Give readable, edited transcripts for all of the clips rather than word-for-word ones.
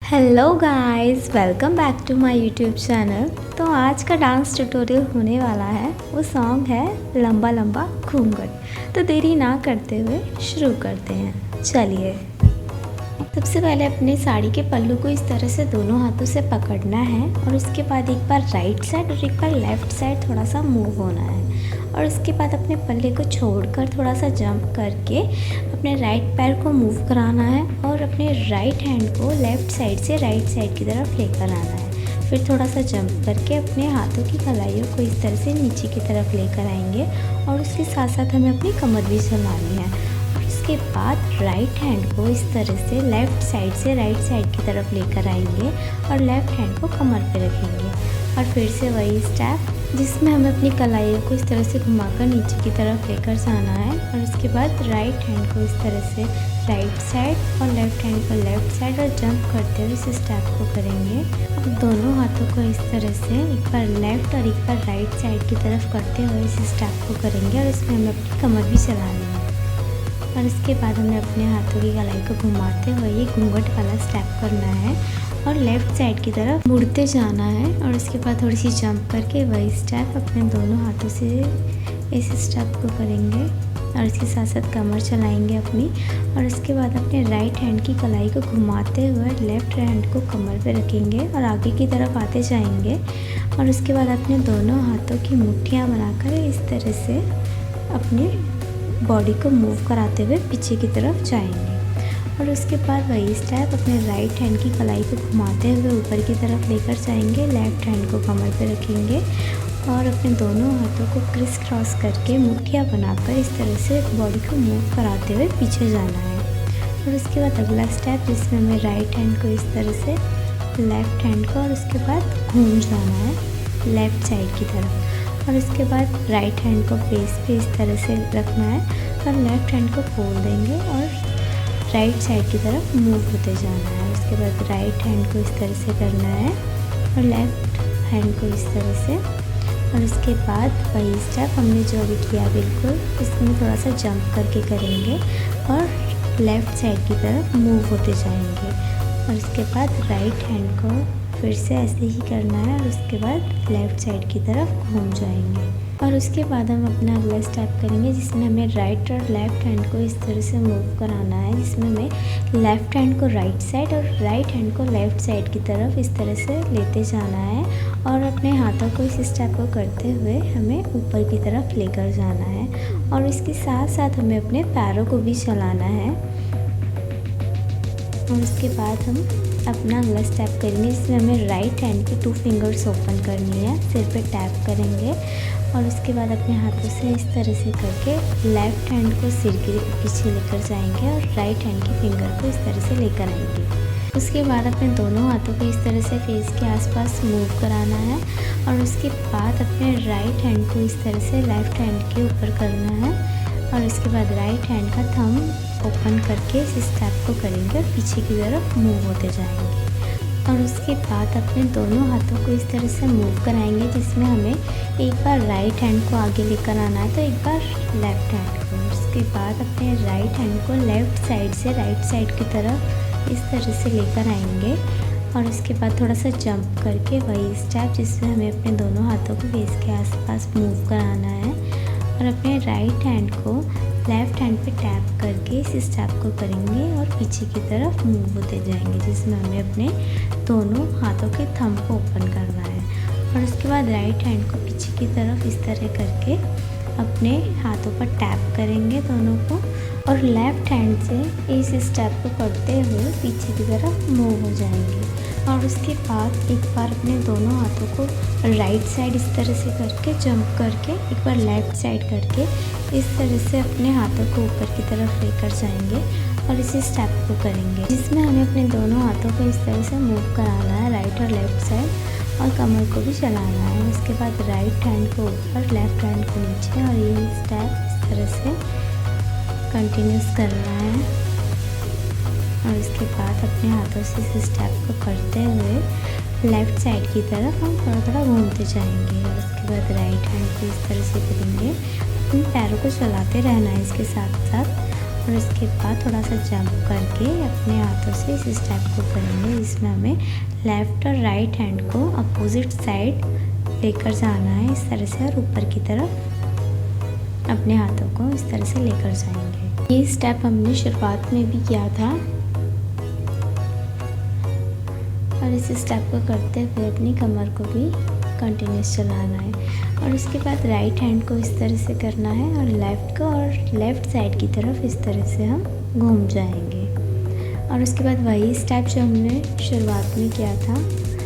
Hello guys, welcome back to my YouTube channel. तो आज का डांस ट्यूटोरियल होने वाला है, वो सॉन्ग है लंबा लंबा घूंघट। तो देरी ना करते हुए शुरू करते हैं। चलिए, सबसे पहले अपने साड़ी के पल्लू को इस तरह से दोनों हाथों से पकड़ना है और उसके बाद एक बार राइट साइड और एक बार लेफ़्ट साइड थोड़ा सा मूव होना है। और उसके बाद अपने पल्ले को छोड़कर थोड़ा सा जंप करके अपने राइट पैर को मूव कराना है और अपने राइट हैंड को लेफ़्ट साइड से राइट साइड की तरफ लेकर आना है। फिर थोड़ा सा जंप करके अपने हाथों की कलाइयों को इस तरह से नीचे की तरफ लेकर आएंगे और उसके साथ साथ हमें अपनी कमर भी चलानी है। उसके बाद राइट हैंड को इस तरह से लेफ़्ट साइड से राइट साइड की तरफ लेकर आएंगे और लेफ़्ट हैंड को कमर पे रखेंगे। और फिर से वही स्टेप जिसमें हमें अपनी कलाइयों को इस तरह से घुमाकर नीचे की तरफ लेकर जाना है। और उसके बाद राइट हैंड को इस तरह से राइट साइड और लेफ़्ट हैंड को लेफ़्ट साइड और जंप करते हुए इस स्टेप को करेंगे। अब दोनों हाथों को इस तरह से एक बार लेफ़्ट और एक बार राइट साइड की तरफ करते हुए इस स्टेप को करेंगे और इसमें हमें अपनी कमर भी चलानी है। और इसके बाद हमें अपने हाथों की कलाई को घुमाते हुए ये घूंघट वाला स्टेप करना है और लेफ़्ट साइड की तरफ मुड़ते जाना है। और उसके बाद थोड़ी सी जंप करके वही स्टेप अपने दोनों हाथों से इस स्टेप को करेंगे और इसके साथ साथ कमर चलाएंगे अपनी। और इसके बाद अपने राइट हैंड की कलाई को घुमाते हुए लेफ़्ट हैंड को कमर पे रखेंगे और आगे की तरफ आते जाएंगे। और उसके बाद अपने दोनों हाथों की मुट्ठियाँ बनाकर इस तरह से अपने बॉडी को मूव कराते हुए पीछे की तरफ जाएंगे। और उसके बाद वही स्टेप अपने राइट हैंड की कलाई को घुमाते हुए ऊपर की तरफ लेकर जाएंगे, लेफ़्ट हैंड को कमर पे रखेंगे और अपने दोनों हाथों को क्रिस क्रॉस करके मुट्ठियाँ बनाकर इस तरह से बॉडी को मूव कराते हुए पीछे जाना है। और उसके बाद अगला स्टेप जिसमें हमें राइट हैंड को इस तरह से लेफ़्ट हैंड को और उसके बाद घूम जाना है लेफ़्ट साइड की तरफ। और इसके बाद राइट हैंड को फेस पे इस तरह से रखना है और लेफ़्ट हैंड को खोल देंगे और राइट साइड की तरफ मूव होते जाना है। उसके बाद राइट हैंड को इस तरह से करना है और लेफ़्ट हैंड को इस तरह से। और उसके बाद वही स्टेप हमने जो भी किया बिल्कुल इसमें थोड़ा सा जंप करके करेंगे और लेफ़्ट साइड की तरफ मूव होते जाएंगे। और उसके बाद राइट हैंड को फिर से ऐसे ही करना है और उसके बाद लेफ़्ट साइड की तरफ घूम जाएंगे। और उसके बाद हम अपना अगला स्टेप करेंगे जिसमें हमें राइट और लेफ़्ट हैंड को इस तरह से मूव कराना है, जिसमें हमें लेफ़्ट हैंड को राइट साइड और राइट हैंड को लेफ़्ट साइड की तरफ इस तरह से लेते जाना है। और अपने हाथों को इस स्टेप को करते हुए हमें ऊपर की तरफ लेकर जाना है और इसके साथ साथ हमें अपने पैरों को भी चलाना है। और उसके बाद हम अपना अगला स्टेप करेंगे जिसमें हमें राइट हैंड की 2 फिंगर्स ओपन करनी है, सिर पे टैप करेंगे और उसके बाद अपने हाथों से इस तरह से करके लेफ़्ट हैंड को सिर के पीछे लेकर जाएंगे और राइट हैंड की फिंगर को इस तरह से लेकर आएंगे। उसके बाद अपने दोनों हाथों को इस तरह से फेस के आसपास मूव कराना है और उसके बाद अपने राइट हैंड को इस तरह से लेफ़्ट हैंड के ऊपर करना है और उसके बाद राइट हैंड का थंब ओपन करके इस स्टेप को करेंगे और पीछे की तरफ मूव होते जाएंगे। और उसके बाद अपने दोनों हाथों को इस तरह से मूव कराएंगे जिसमें हमें एक बार राइट हैंड को आगे लेकर आना है तो एक बार लेफ़्ट हैंड को। उसके बाद अपने राइट हैंड को लेफ़्ट साइड से राइट साइड की तरफ इस तरह से लेकर आएंगे और उसके बाद थोड़ा सा जंप करके वही स्टेप जिसमें हमें अपने दोनों हाथों को फेस के आसपास मूव कराना है और अपने राइट हैंड को लेफ़्ट हैंड पे टैप करके इस स्टेप को करेंगे और पीछे की तरफ मूव होते जाएंगे जिसमें हमें अपने दोनों हाथों के थंब को ओपन करना है। और उसके बाद राइट हैंड को पीछे की तरफ इस तरह करके अपने हाथों पर टैप करेंगे दोनों को और लेफ़्ट हैंड से इस स्टेप को करते हुए पीछे की तरफ मूव हो जाएंगे। और उसके बाद एक बार अपने दोनों हाथों को राइट साइड इस तरह से करके जंप करके एक बार लेफ़्ट साइड करके इस तरह से अपने हाथों को ऊपर की तरफ लेकर जाएंगे और इसी स्टेप को करेंगे जिसमें हमें अपने दोनों हाथों को इस तरह से मूव कराना है राइट और लेफ़्ट साइड और कमर को भी चलाना है। उसके बाद राइट हैंड को ऊपर लेफ़्ट हैंड को नीचे और ये स्टेप इस तरह से कंटिन्यूस करना है। और इसके बाद अपने हाथों से इस स्टेप को करते हुए लेफ़्ट साइड की तरफ हम थोड़ा थोड़ा घूमते जाएंगे। और उसके बाद राइट हैंड को इस तरह से करेंगे, अपने पैरों को चलाते रहना है इसके साथ साथ। और उसके बाद थोड़ा सा जंप करके अपने हाथों से इस स्टेप को करेंगे, जिसमें हमें लेफ़्ट और राइट हैंड को अपोजिट साइड लेकर जाना है इस तरह से, और ऊपर की तरफ अपने हाथों को इस तरह से लेकर जाएंगे। ये स्टेप हमने शुरुआत में भी किया था, और इस स्टेप को करते हुए अपनी कमर को भी कंटिन्यूस चलाना है। और उसके बाद राइट हैंड को इस तरह से करना है और लेफ़्ट को, और लेफ़्ट साइड की तरफ इस तरह से हम घूम जाएंगे। और उसके बाद वही स्टेप जो हमने शुरुआत में किया था,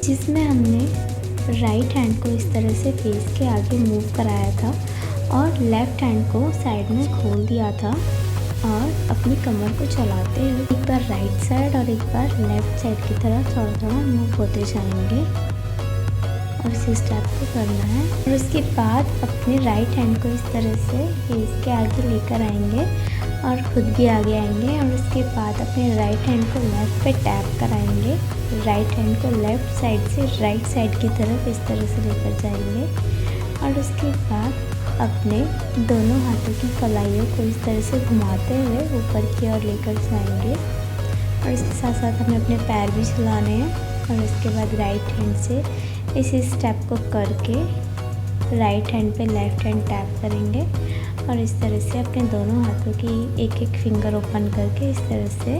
जिसमें हमने राइट हैंड को इस तरह से फेस के आगे मूव कराया था और लेफ़्ट हैंड को साइड में खोल दिया था, और अपनी कमर को चलाते हुए एक बार राइट साइड और एक बार लेफ़्ट साइड की तरफ थोड़ा थोड़ा मूव होते जाएंगे, और इस स्टेप को करना है। और उसके बाद अपने राइट हैंड को इस तरह से फेस के आगे लेकर आएंगे और खुद भी आगे आएंगे, और उसके बाद अपने राइट हैंड को लेफ़्ट पे टैप कराएंगे, राइट हैंड को लेफ़्ट साइड से राइट साइड की तरफ इस तरह से लेकर जाएंगे, और उसके बाद अपने दोनों हाथों की कलाइयों को इस तरह से घुमाते हुए ऊपर की ओर लेकर जाएंगे। और इसके साथ साथ हमें अपने पैर भी चलाने हैं, और उसके बाद राइट हैंड से इस स्टेप को करके राइट हैंड पे लेफ़्ट हैंड टैप करेंगे, और इस तरह से अपने दोनों हाथों की एक एक फिंगर ओपन करके इस तरह से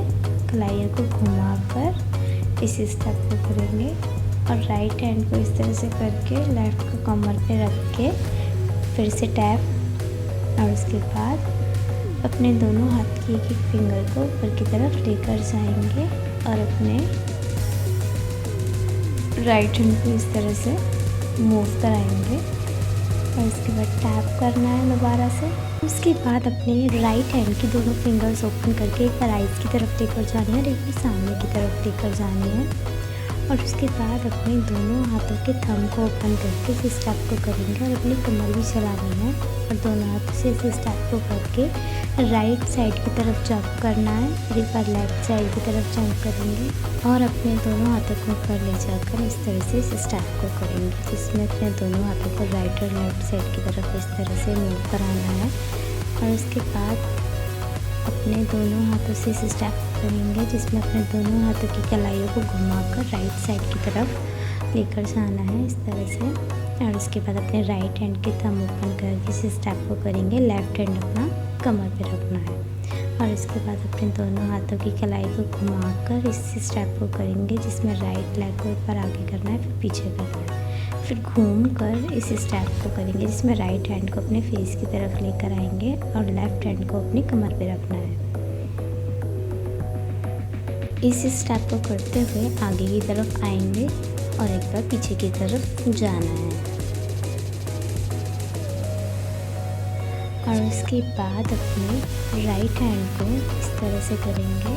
कलाइयों को घुमाकर इस स्टेप को करेंगे, और राइट हैंड को इस तरह से करके लेफ़्ट को कमर पे रख के फिर से टैप, और उसके बाद अपने दोनों हाथ की एक एक फिंगर को ऊपर की तरफ लेकर जाएंगे, और अपने राइट हैंड को इस तरह से मूव कराएंगे, और इसके बाद टैप करना है दोबारा से। उसके बाद अपने राइट हैंड की दोनों फिंगर्स ओपन करके एक बार आइज़ की तरफ लेकर जानी है और एक बार सामने की तरफ लेकर जानी है, और उसके बाद अपने दोनों हाथों के थंब को ओपन करके इस स्टेप को करेंगे, और अपनी कमर भी चलानी है, और दोनों हाथों से इस स्टेप को करके राइट साइड की तरफ जंप करना है, फिर एक बार लेफ़्ट साइड की तरफ जंप करेंगे, और अपने दोनों हाथों को ऊपर ले जाकर इस तरह से इस स्टेप को करेंगे, जिसमें अपने दोनों हाथों को राइट और लेफ़्ट साइड की तरफ इस तरह से मूव कराना है, और उसके बाद अपने दोनों हाथों से इस स्टेप करेंगे, जिसमें अपने दोनों हाथों की कलाइयों को घुमाकर राइट साइड की तरफ लेकर जाना है इस तरह से, और उसके बाद अपने राइट हैंड के थंब ओपन करके इस स्टेप को करेंगे, लेफ़्ट हैंड अपना कमर पे रखना है, और इसके बाद अपने दोनों हाथों की कलाई को घुमाकर इस स्टेप को करेंगे, जिसमें राइट लेग को एक बार आगे करना है, फिर पीछे करना है, फिर घूम कर इस स्टेप को करेंगे, जिसमें राइट हैंड को अपने फेस की तरफ लेकर आएंगे और लेफ़्ट हैंड को अपनी कमर पे रखना है। इस स्टेप को करते हुए आगे की तरफ आएंगे और एक बार पीछे की तरफ जाना है, और उसके बाद अपने राइट हैंड को इस तरह से करेंगे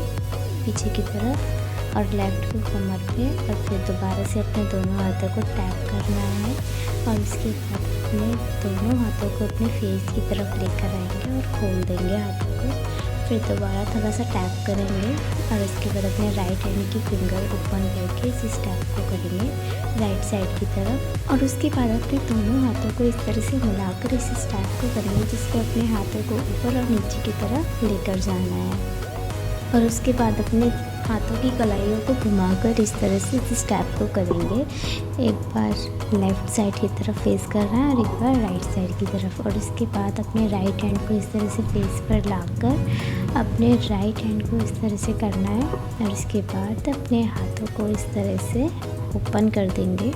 पीछे की तरफ, और लेफ़्ट को कमर पे, और फिर दोबारा से अपने दोनों हाथों को टैप करना है, और उसके बाद अपने दोनों हाथों को अपने फेस की तरफ लेकर आएंगे और खोल देंगे हाथों को, फिर दोबारा थोड़ा सा टैप करेंगे, और उसके बाद अपने राइट हैंड की फिंगर ओपन करके इस स्टेप को करेंगे राइट साइड की तरफ, और उसके बाद अपने दोनों हाथों को इस तरह से मिलाकर इस स्टेप को करेंगे, जिसको अपने हाथों को ऊपर और नीचे की तरफ लेकर जाना है, और उसके बाद अपने हाथों की कलाइयों को घुमाकर इस तरह से इस स्टेप को करेंगे, एक बार लेफ़्ट साइड की तरफ फेस करना है और एक बार राइट साइड की तरफ, और उसके बाद अपने राइट हैंड को इस तरह से फेस पर लाकर अपने राइट हैंड को इस तरह से करना है, और इसके बाद अपने हाथों को इस तरह से ओपन कर देंगे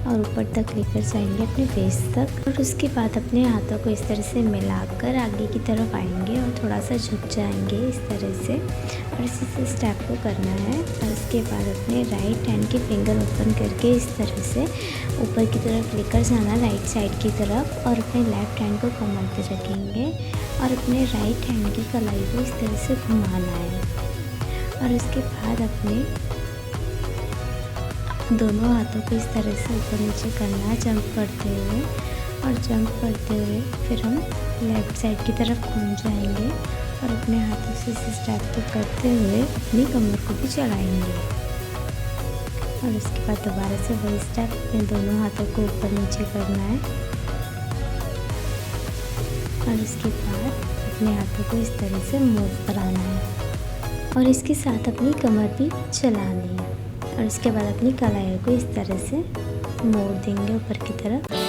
और ऊपर तक लेकर जाएंगे अपने फेस तक, और उसके बाद अपने हाथों को इस तरह से मिलाकर आगे की तरफ आएंगे और थोड़ा सा झुक जाएंगे इस तरह से, और इस स्टेप को करना है, और उसके बाद अपने राइट हैंड की फिंगर ओपन करके इस तरह से ऊपर की तरफ लेकर जाना राइट साइड की तरफ, और अपने लेफ़्ट हैंड को कमर पे रखेंगे और अपने राइट हैंड की कलाई को इस तरह से घुमाना है, और उसके बाद अपने दोनों हाथों को इस तरह से ऊपर नीचे करना है जंप करते हुए, और जंप करते हुए फिर हम लेफ़्ट साइड की तरफ घूम जाएंगे और अपने हाथों से इस स्टेप को करते हुए अपनी कमर को भी चढ़ाएंगे, और उसके बाद दोबारा से वही स्टेप अपने दोनों हाथों को ऊपर नीचे करना है, और उसके बाद अपने हाथों को इस तरह से मूव कराना है और इसके साथ अपनी कमर भी चलानी है और इसके बाद अपनी कलाई को इस तरह से मोड़ देंगे ऊपर की तरफ।